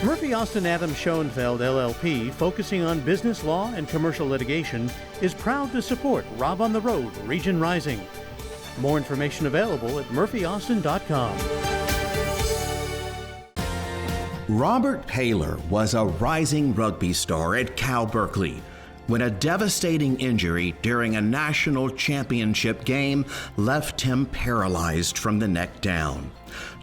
Murphy Austin Adams Schoenfeld LLP, focusing on business law and commercial litigation, is proud to support Rob on the Road Region Rising. More information available at murphyaustin.com. Robert Paylor was a rising rugby star at Cal Berkeley when a devastating injury during a national championship game left him paralyzed from the neck down.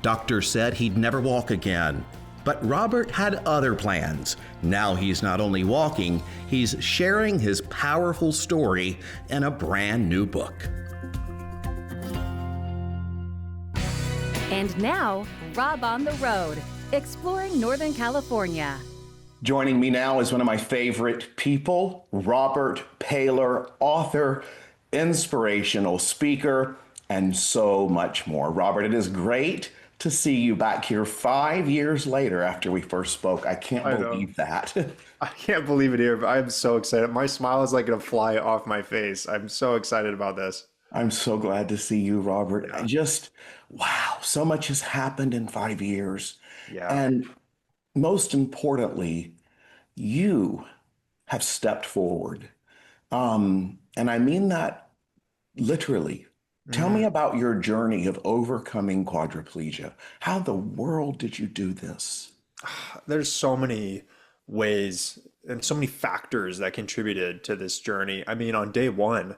Doctors said he'd never walk again. But Robert had other plans. Now he's not only walking, he's sharing his powerful story in a brand new book. And now, Rob on the Road, exploring Northern California. Joining me now is one of my favorite people, Robert Paylor, author, inspirational speaker, and so much more. Robert, it is great to see you back here 5 years later after we first spoke. I can't believe that. I can't believe it here, but I'm so excited. My smile is like going to fly off my face. I'm so excited about this. I'm so glad to see you, Robert. Yeah. Wow, so much has happened in 5 years. Yeah. And most importantly, you have stepped forward. And I mean that literally. Tell me about your journey of overcoming quadriplegia. How in the world did you do this? There's so many ways and so many factors that contributed to this journey. I mean, on day one,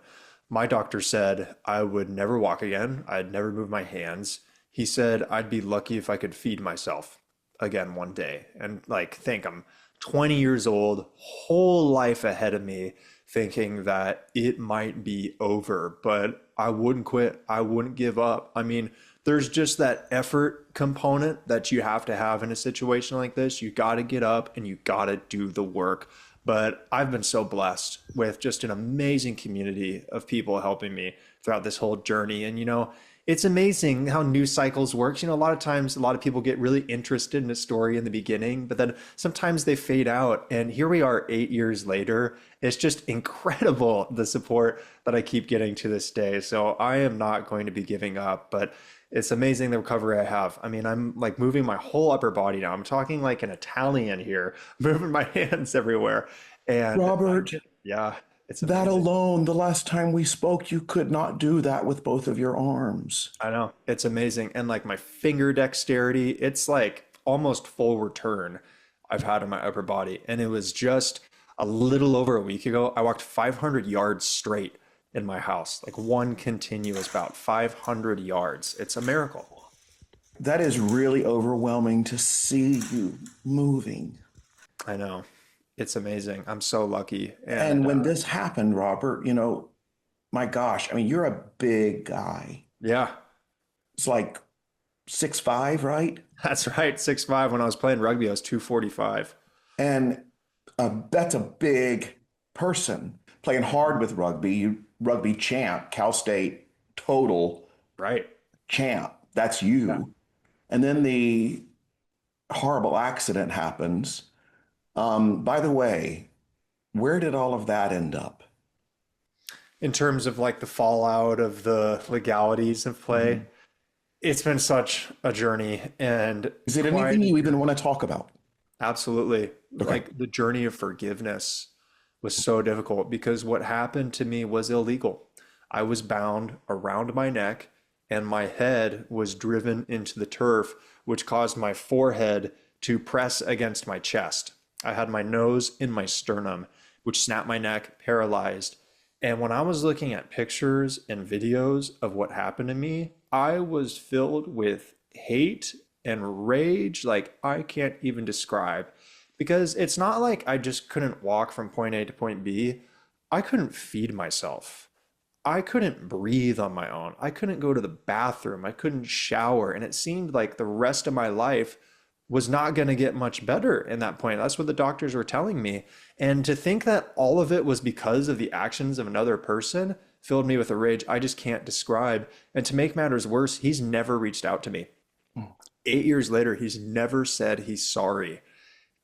my doctor said I would never walk again. I'd never move my hands. He said I'd be lucky if I could feed myself again one day. And think I'm 20 years old, whole life ahead of me, thinking that it might be over, but I wouldn't quit. I wouldn't give up. I mean, there's just that effort component that you have to have in a situation like this. You got to get up and you got to do the work. But I've been so blessed with just an amazing community of people helping me throughout this whole journey. And, it's amazing how news cycles works. A lot of times, a lot of people get really interested in a story in the beginning, but then sometimes they fade out. And here we are 8 years later. It's just incredible, the support that I keep getting to this day. So I am not going to be giving up, but it's amazing the recovery I have. I mean, I'm moving my whole upper body now. I'm talking like an Italian here, moving my hands everywhere. And Robert, yeah. It's that alone, the last time we spoke, you could not do that with both of your arms. I know. It's amazing. And my finger dexterity, it's almost full return I've had in my upper body. And it was just a little over a week ago. I walked 500 yards straight in my house, one continuous bout, 500 yards. It's a miracle. That is really overwhelming to see you moving. I know. It's amazing. I'm so lucky. And when this happened, Robert, my gosh, I mean, you're a big guy. Yeah. It's 6'5", right? That's right. 6'5". When I was playing rugby, I was 245. And that's a big person playing hard with rugby. You rugby champ, Cal State total right champ. That's you. Yeah. And then the horrible accident happens. By the way, where did all of that end up? In terms of the fallout of the legalities of play, It's been such a journey. And is it anything you even want to talk about? Absolutely. Okay. The journey of forgiveness was so difficult because what happened to me was illegal. I was bound around my neck and my head was driven into the turf, which caused my forehead to press against my chest. I had my nose in my sternum, which snapped my neck, paralyzed. And when I was looking at pictures and videos of what happened to me, I was filled with hate and rage like I can't even describe. Because it's not like I just couldn't walk from point A to point B. I couldn't feed myself. I couldn't breathe on my own. I couldn't go to the bathroom. I couldn't shower. And it seemed like the rest of my life was not going to get much better in that point. That's what the doctors were telling me. And to think that all of it was because of the actions of another person filled me with a rage I just can't describe. And to make matters worse, he's never reached out to me. 8 years later, he's never said he's sorry.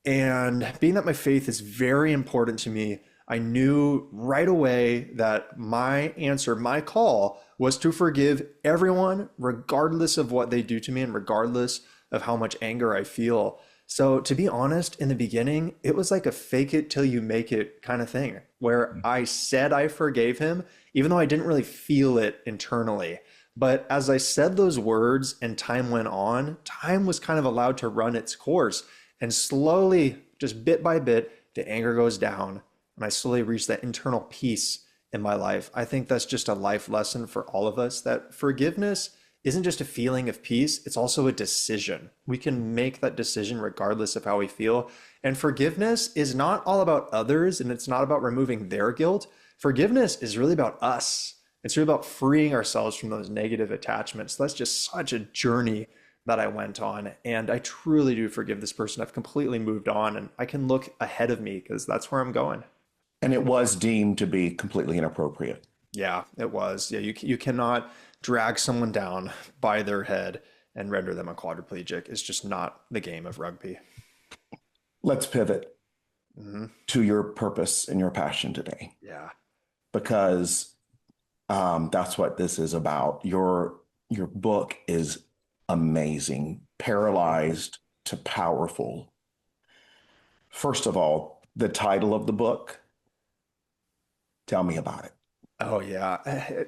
And being that my faith is very important to me, I knew right away that my answer, my call, was to forgive everyone, regardless of what they do to me and regardless of how much anger I feel. So to be honest, in the beginning, it was like a fake it till you make it kind of thing where I said I forgave him, even though I didn't really feel it internally. But as I said those words and time went on, time was kind of allowed to run its course. And slowly, just bit by bit, the anger goes down. And I slowly reach that internal peace in my life. I think that's just a life lesson for all of us, that forgiveness isn't just a feeling of peace, it's also a decision. We can make that decision regardless of how we feel. And forgiveness is not all about others and it's not about removing their guilt. Forgiveness is really about us. It's really about freeing ourselves from those negative attachments. That's just such a journey that I went on. And I truly do forgive this person. I've completely moved on and I can look ahead of me because that's where I'm going. And it was deemed to be completely inappropriate. Yeah, it was. Yeah, you cannot drag someone down by their head and render them a quadriplegic. It's just not the game of rugby. Let's pivot to your purpose and your passion today, Yeah. because that's what this is about. Your book is amazing, paralyzed to powerful. First of all, the title of the book, tell me about it. Oh yeah.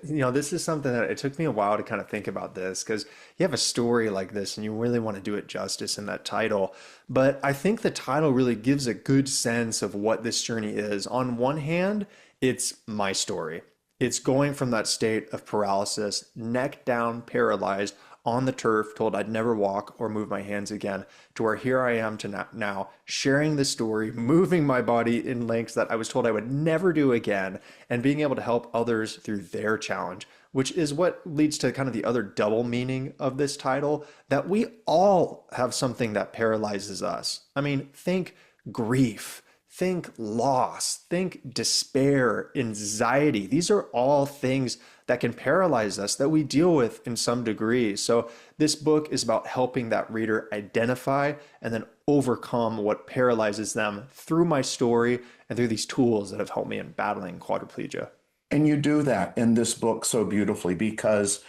This is something that it took me a while to kind of think about this because you have a story like this and you really want to do it justice in that title. But I think the title really gives a good sense of what this journey is. On one hand, it's my story. It's going from that state of paralysis, neck down, paralyzed, on the turf, told I'd never walk or move my hands again, to where here I am to now sharing the story, moving my body in lengths that I was told I would never do again, and being able to help others through their challenge, which is what leads to kind of the other double meaning of this title, that we all have something that paralyzes us. I mean, think grief. Think loss, think despair, anxiety. These are all things that can paralyze us that we deal with in some degree. So this book is about helping that reader identify and then overcome what paralyzes them through my story and through these tools that have helped me in battling quadriplegia. And you do that in this book so beautifully because,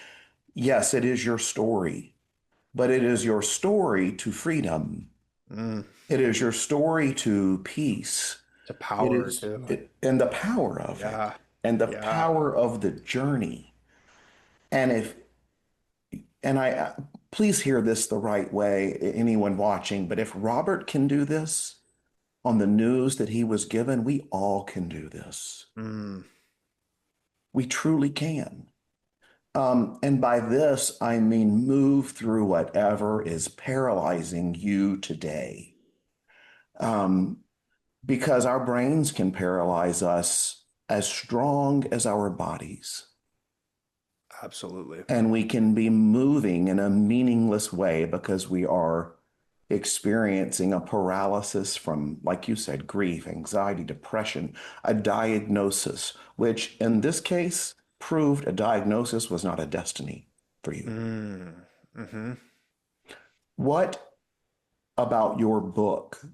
yes, it is your story, but it is your story to freedom. It is your story to peace. The power too. And the power of it. And the power of the journey. And I please hear this the right way, anyone watching, but if Robert can do this on the news that he was given, we all can do this. We truly can. And by this, I mean move through whatever is paralyzing you today. Because our brains can paralyze us as strong as our bodies. Absolutely. And we can be moving in a meaningless way because we are experiencing a paralysis from, like you said, grief, anxiety, depression, a diagnosis, which in this case proved a diagnosis was not a destiny for you. What about your book?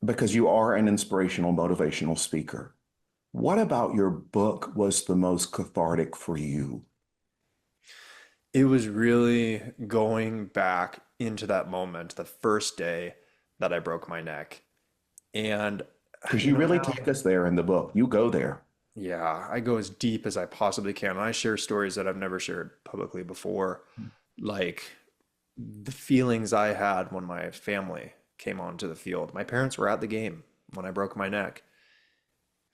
Because you are an inspirational, motivational speaker. What about your book was the most cathartic for you? It was really going back into that moment, the first day that I broke my neck. And because you really take us there in the book. You go there. Yeah, I go as deep as I possibly can. And I share stories that I've never shared publicly before, like the feelings I had when my family came onto the field. My parents were at the game when I broke my neck.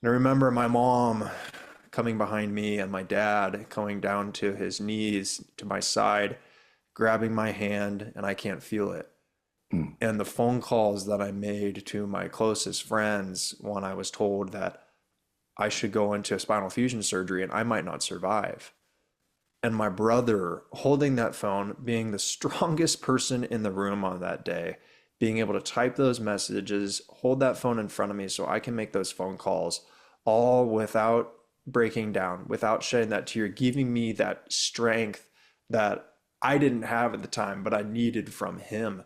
And I remember my mom coming behind me and my dad coming down to his knees to my side, grabbing my hand, and I can't feel it. And the phone calls that I made to my closest friends when I was told that I should go into spinal fusion surgery and I might not survive. And my brother holding that phone, being the strongest person in the room on that day, being able to type those messages, hold that phone in front of me so I can make those phone calls, all without breaking down, without shedding that tear, giving me that strength that I didn't have at the time, but I needed from him.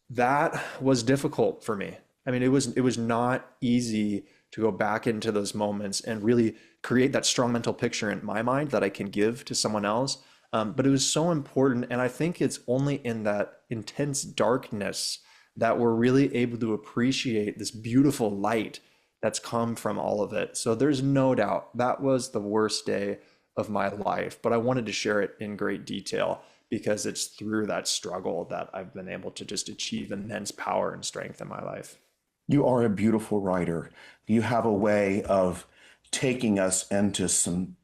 That was difficult for me. I mean, it was not easy to go back into those moments and really create that strong mental picture in my mind that I can give to someone else. But it was so important. And I think it's only in that intense darkness that we're really able to appreciate this beautiful light that's come from all of it. So there's no doubt that was the worst day of my life, but I wanted to share it in great detail because it's through that struggle that I've been able to just achieve immense power and strength in my life. You are a beautiful writer. You have a way of taking us into some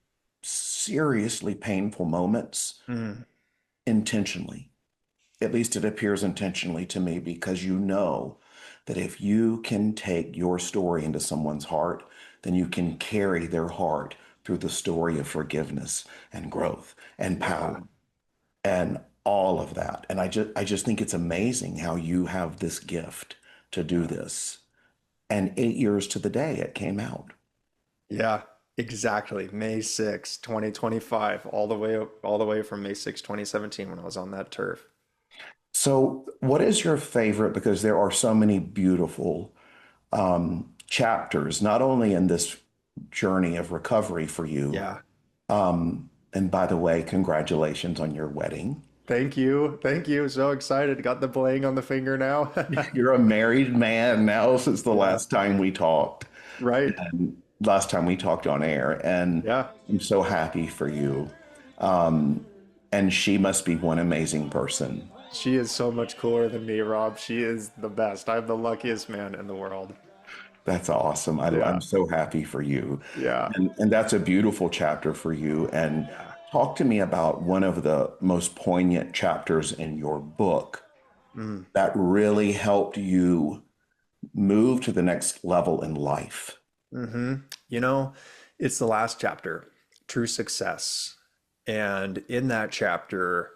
seriously painful moments intentionally. At least it appears intentionally to me, because you know that if you can take your story into someone's heart, then you can carry their heart through the story of forgiveness and growth and power and all of that. And I just think it's amazing how you have this gift to do this. And 8 years to the day it came out. Yeah, exactly. May 6, 2025, all the way from May 6, 2017 when I was on that turf. So, what is your favorite? Because there are so many beautiful chapters, not only in this journey of recovery for you. Yeah. And by the way, congratulations on your wedding. Thank you. Thank you. So excited. Got the bling on the finger now. You're a married man now since the last time we talked, Right. and last time we talked on air. And Yeah. I'm so happy for you. And she must be one amazing person. She is so much cooler than me, Rob. She is the best. I'm the luckiest man in the world. That's awesome. Yeah. I'm so happy for you. Yeah. And that's a beautiful chapter for you. And talk to me about one of the most poignant chapters in your book that really helped you move to the next level in life. You know, it's the last chapter, True Success. And in that chapter,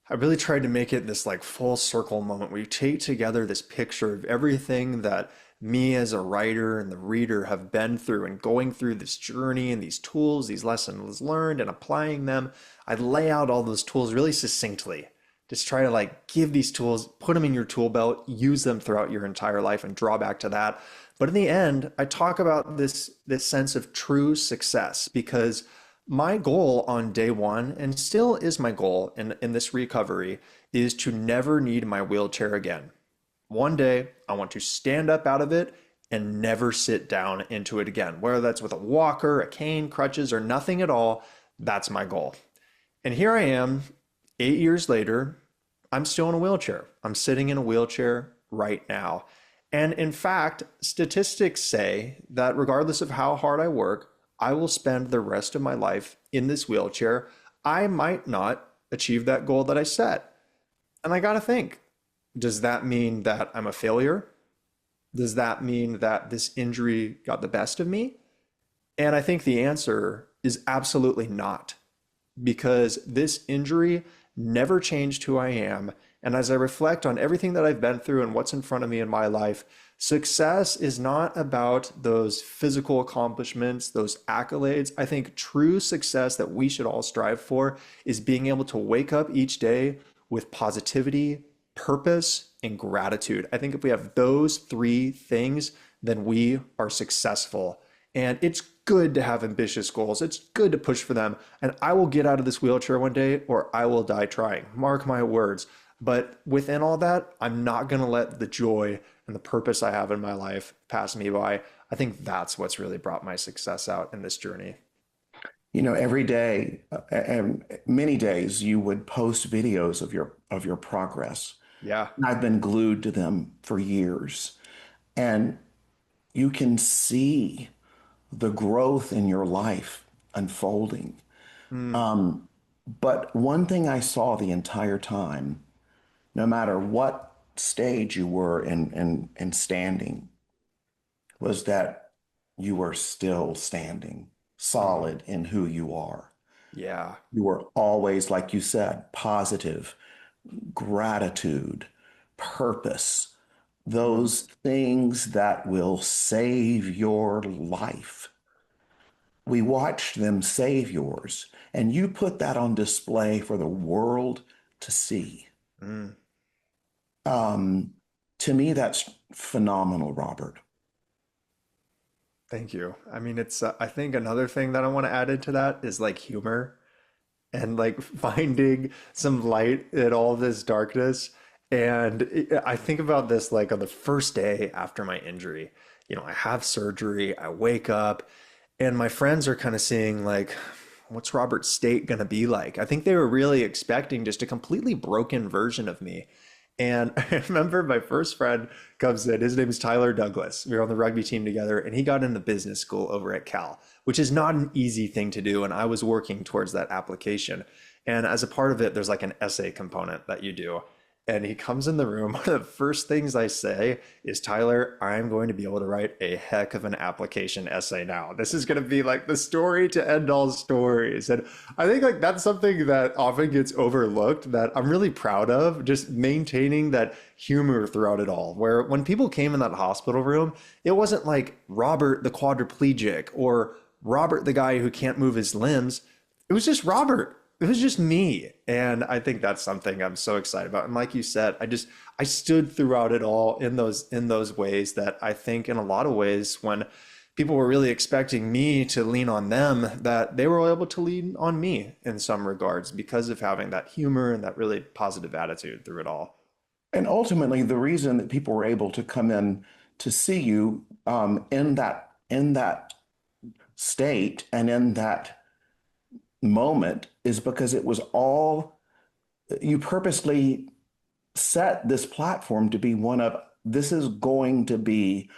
I really tried to make it this like full circle moment where you take together this picture of everything that me as a writer and the reader have been through and going through this journey and these tools, these lessons learned and applying them. I lay out all those tools really succinctly. Just try to like give these tools, put them in your tool belt, use them throughout your entire life and draw back to that. But in the end, I talk about this sense of true success because my goal on day one, and still is my goal in this recovery, is to never need my wheelchair again. One day, I want to stand up out of it and never sit down into it again. Whether that's with a walker, a cane, crutches, or nothing at all, that's my goal. And here I am, 8 years later, I'm still in a wheelchair. I'm sitting in a wheelchair right now. And in fact, statistics say that regardless of how hard I work, I will spend the rest of my life in this wheelchair. I might not achieve that goal that I set. And I got to think, does that mean that I'm a failure? Does that mean that this injury got the best of me? And I think the answer is absolutely not, because this injury never changed who I am. And as I reflect on everything that I've been through and what's in front of me in my life, success is not about those physical accomplishments, those accolades. I think true success that we should all strive for is being able to wake up each day with positivity, purpose, and gratitude. I think if we have those three things, then we are successful. And it's good to have ambitious goals. It's good to push for them. And I will get out of this wheelchair one day or I will die trying. Mark my words. But within all that, I'm not going to let the joy and the purpose I have in my life pass me by. I think that's what's really brought my success out in this journey. You know, every day and many days you would post videos of your progress. Yeah. And I've been glued to them for years. And you can see the growth in your life unfolding. But one thing I saw the entire time, no matter what stage you were in standing, was that you were still standing solid in who you are. Yeah. You were always, like you said, positive, gratitude, purpose, those things that will save your life. We watched them save yours, and you put that on display for the world to see. To me, that's phenomenal, Robert. Thank you. I mean, it's, I think another thing that I want to add into that is like humor and like finding some light in all this darkness. I think about this like on the first day after my injury. I have surgery, I wake up, and my friends are kind of seeing like, what's Robert's state going to be like? I think they were really expecting just a completely broken version of me. And I remember my first friend comes in. His name is Tyler Douglas. We were on the rugby team together, and he got into business school over at Cal, which is not an easy thing to do. And I was working towards that application. And as a part of it, there's like an essay component that you do. And he comes in the room. One of the first things I say is, Tyler, I'm going to be able to write a heck of an application essay now. This is going to be like the story to end all stories. And I think like that's something that often gets overlooked that I'm really proud of, just maintaining that humor throughout it all. Where when people came in that hospital room, it wasn't like Robert the quadriplegic or Robert the guy who can't move his limbs. It was just Robert. It was just me. And I think that's something I'm so excited about. And like you said, I stood throughout it all in those ways that I think in a lot of ways when people were really expecting me to lean on them, that they were able to lean on me in some regards because of having that humor and that really positive attitude through it all. And ultimately, the reason that people were able to come in to see you in that state and in that moment is because it was all, you purposely set this platform to be one of, this is going to be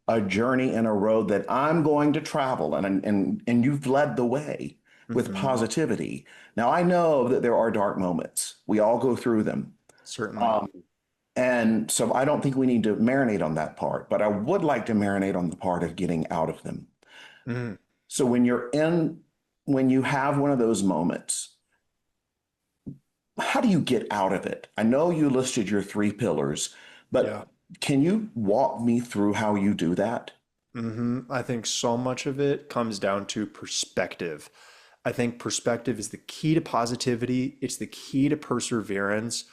a journey and a road that I'm going to travel, and you've led the way with positivity. Now I know that there are dark moments. We all go through them. Certainly. And so I don't think we need to marinate on that part, but I would like to marinate on the part of getting out of them. Mm-hmm. So when you have one of those moments, how do you get out of it? I know you listed your 3 pillars, but can you walk me through how you do that? I think so much of it comes down to perspective. I think perspective is the key to positivity. It's the key to perseverance.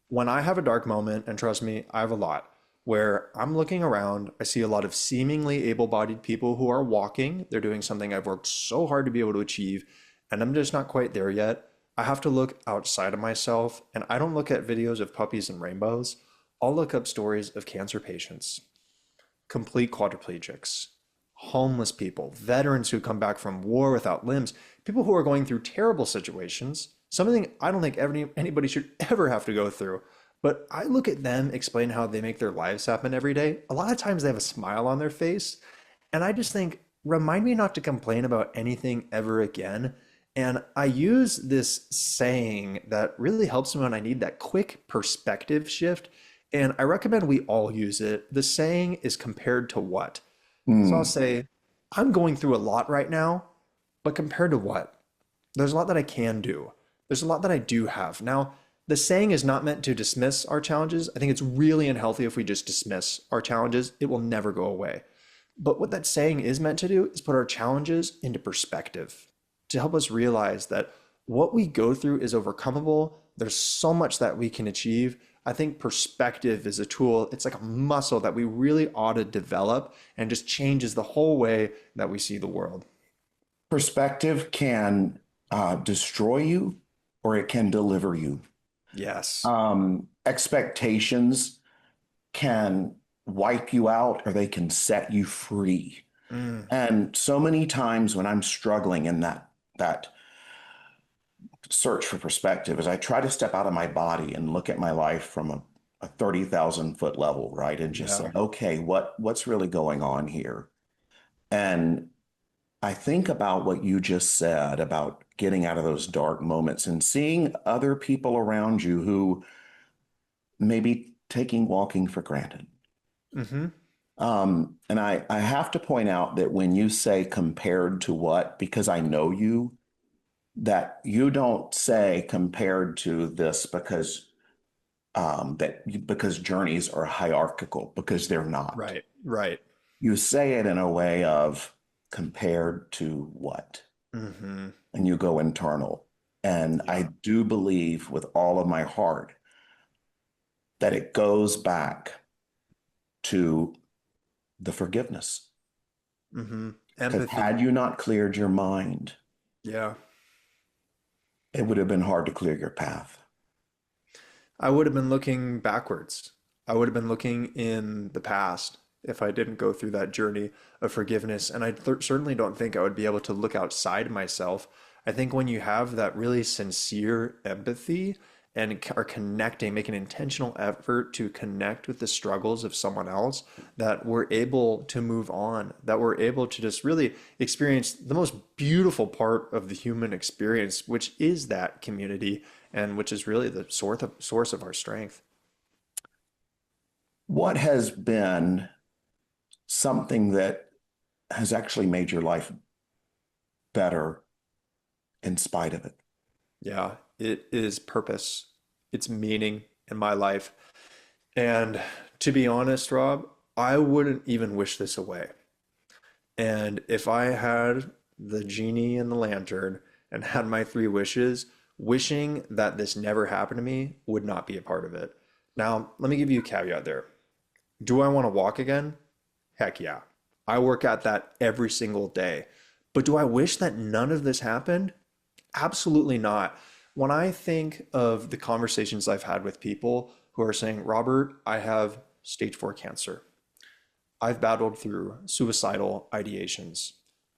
When I have a dark moment, and trust me, I have a lot, where I'm looking around, I see a lot of seemingly able-bodied people who are walking. They're doing something I've worked so hard to be able to achieve, and I'm just not quite there yet. I have to look outside of myself, and I don't look at videos of puppies and rainbows. I'll look up stories of cancer patients, complete quadriplegics, homeless people, veterans who come back from war without limbs, people who are going through terrible situations, something I don't think anybody should ever have to go through. But I look at them explain how they make their lives happen every day. A lot of times they have a smile on their face. And I just think, remind me not to complain about anything ever again. And I use this saying that really helps me when I need that quick perspective shift. And I recommend we all use it. The saying is, compared to what? So I'll say, I'm going through a lot right now, but compared to what? There's a lot that I can do. There's a lot that I do have. Now, the saying is not meant to dismiss our challenges. I think it's really unhealthy if we just dismiss our challenges. It will never go away. But what that saying is meant to do is put our challenges into perspective, to help us realize that what we go through is overcomable. There's so much that we can achieve. I think perspective is a tool. It's like a muscle that we really ought to develop, and just changes the whole way that we see the world. Perspective can destroy you, or it can deliver you. Yes. Expectations can wipe you out, or they can set you free. And so many times when I'm struggling in that search for perspective, as I try to step out of my body and look at my life from a 30,000 foot level, right? And just say, okay, what's really going on here? And I think about what you just said about getting out of those dark moments and seeing other people around you who may be taking walking for granted. And I have to point out that when you say compared to what, because I know you, that you don't say compared to this because because journeys are hierarchical, because they're not. Right, right. You say it in a way of compared to what? And you go internal. And I do believe with all of my heart that it goes back to the forgiveness. Because had you not cleared your mind, yeah, it would have been hard to clear your path. I would have been looking backwards. I would have been looking in the past if I didn't go through that journey of forgiveness. And I certainly don't think I would be able to look outside myself. I think when you have that really sincere empathy and are connecting, make an intentional effort to connect with the struggles of someone else, that we're able to move on, that we're able to just really experience the most beautiful part of the human experience, which is that community and which is really the source of our strength. What has been something that has actually made your life better in spite of it? Yeah, it is purpose. It's meaning in my life. And to be honest, Rob, I wouldn't even wish this away. And if I had the genie in the lantern and had my three wishes, wishing that this never happened to me would not be a part of it. Now, let me give you a caveat there. Do I want to walk again? Heck yeah. I work at that every single day. But do I wish that none of this happened? Absolutely not. When I think of the conversations I've had with people who are saying, Robert, I have stage 4 cancer. I've battled through suicidal ideations.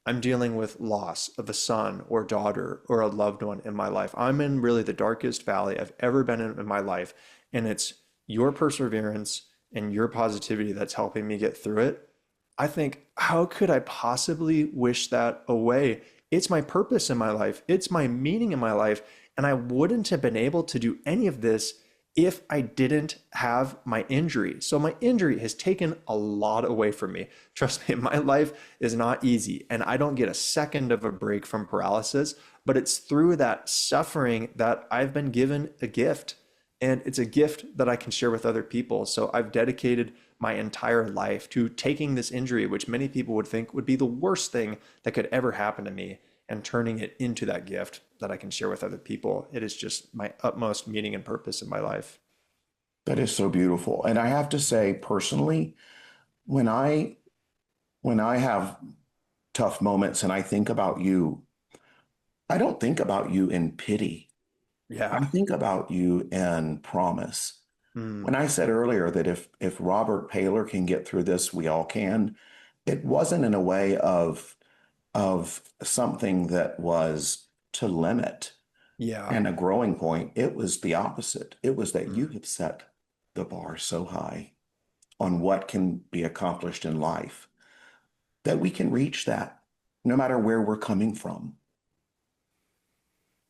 I'm dealing with loss of a son or daughter or a loved one in my life. I'm in really the darkest valley I've ever been in my life. And it's your perseverance and your positivity that's helping me get through it. I think, how could I possibly wish that away? It's my purpose in my life. It's my meaning in my life. And I wouldn't have been able to do any of this if I didn't have my injury. So my injury has taken a lot away from me. Trust me, my life is not easy and I don't get a second of a break from paralysis, but it's through that suffering that I've been given a gift, and it's a gift that I can share with other people. So I've dedicated my entire life to taking this injury, which many people would think would be the worst thing that could ever happen to me, and turning it into that gift that I can share with other people. It is just my utmost meaning and purpose in my life. That is so beautiful. And I have to say, personally, when I have tough moments and I think about you, I don't think about you in pity. I Yeah. think about you in promise. Mm, When I said earlier that if Robert Paylor can get through this, we all can, it wasn't in a way of something that was to limit yeah. and a growing point. It was the opposite. It was that you Mm. have set the bar so high on what can be accomplished in life that we can reach that no matter where we're coming from.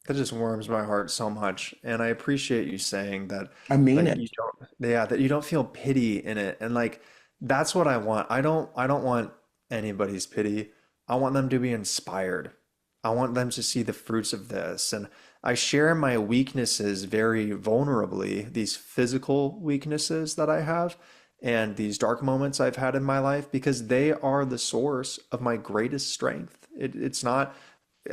That just warms my heart so much. And I appreciate you saying that I mean like you it. don't, yeah, that you don't feel pity in it. And like that's what I want. I don't want anybody's pity. I want them to be inspired. I want them to see the fruits of this. And I share my weaknesses very vulnerably, these physical weaknesses that I have and these dark moments I've had in my life, because they are the source of my greatest strength. It's not,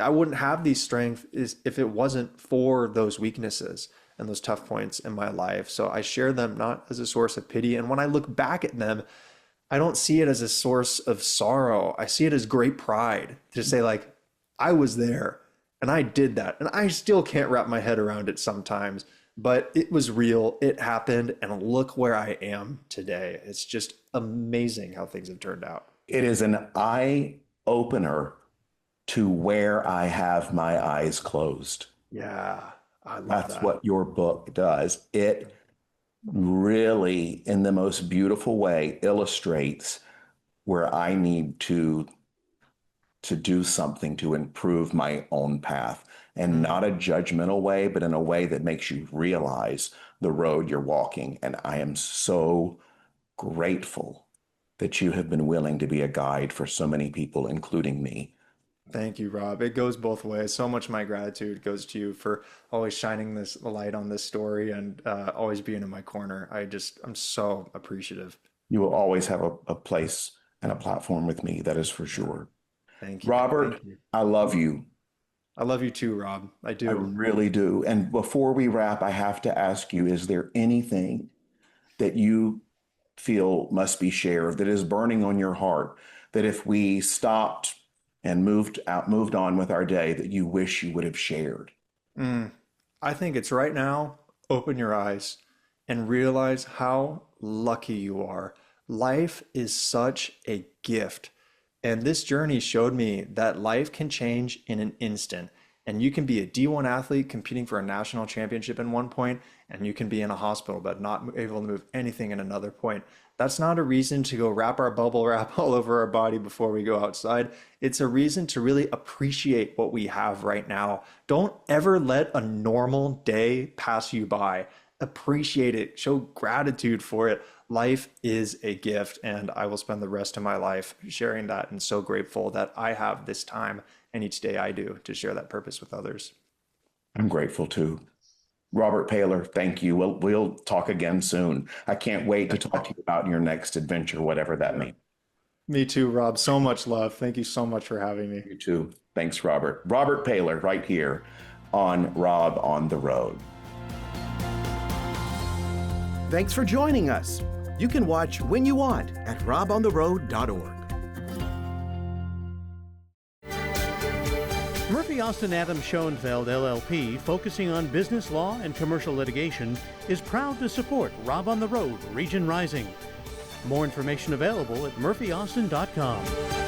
I wouldn't have these strengths if it wasn't for those weaknesses and those tough points in my life. So I share them not as a source of pity. And when I look back at them, I don't see it as a source of sorrow. I see it as great pride to say, like, I was there and I did that. And I still can't wrap my head around it sometimes, but it was real. It happened. And look where I am today. It's just amazing how things have turned out. It is an eye opener to where I have my eyes closed. Yeah, I love That's that. what your book does. It really, in the most beautiful way, illustrates where I need to do something to improve my own path, and Mm. not a judgmental way, but in a way that makes you realize the road you're walking. And I am so grateful that you have been willing to be a guide for so many people, including me. Thank you, Rob. It goes both ways. So much of my gratitude goes to you for always shining this light on this story and always being in my corner. I'm so appreciative. You will always have a place and a platform with me, that is for sure. Thank you. Robert, Thank you. I love you. I love you too, Rob. I I do. really do. And before we wrap, I have to ask you, is there anything that you feel must be shared, that is burning on your heart, that if we stopped and moved on with our day, that you wish you would have shared? Mm. I think it's right now. Open your eyes. and realize how lucky you are. Life is such a gift. And this journey showed me that life can change in an instant. And you can be a D1 athlete competing for a national championship in one point, and you can be in a hospital but not able to move anything in another point. That's not a reason to go wrap our bubble wrap all over our body before we go outside. It's a reason to really appreciate what we have right now. Don't ever let a normal day pass you by. Appreciate it. Show gratitude for it. Life is a gift, and I will spend the rest of my life sharing that, and so grateful that I have this time and each day I do to share that purpose with others. I'm grateful too. Robert Paylor, thank you. We'll talk again soon. I can't wait to talk to you about your next adventure, whatever that means. Me too, Rob. So much love. Thank you so much for having me. You too. Thanks, Robert. Robert Paylor, right here on Rob on the Road. Thanks for joining us. You can watch when you want at robontheroad.org. Murphy Austin Adams Schoenfeld LLP, focusing on business law and commercial litigation, is proud to support Rob on the Road, Region Rising. More information available at murphyaustin.com.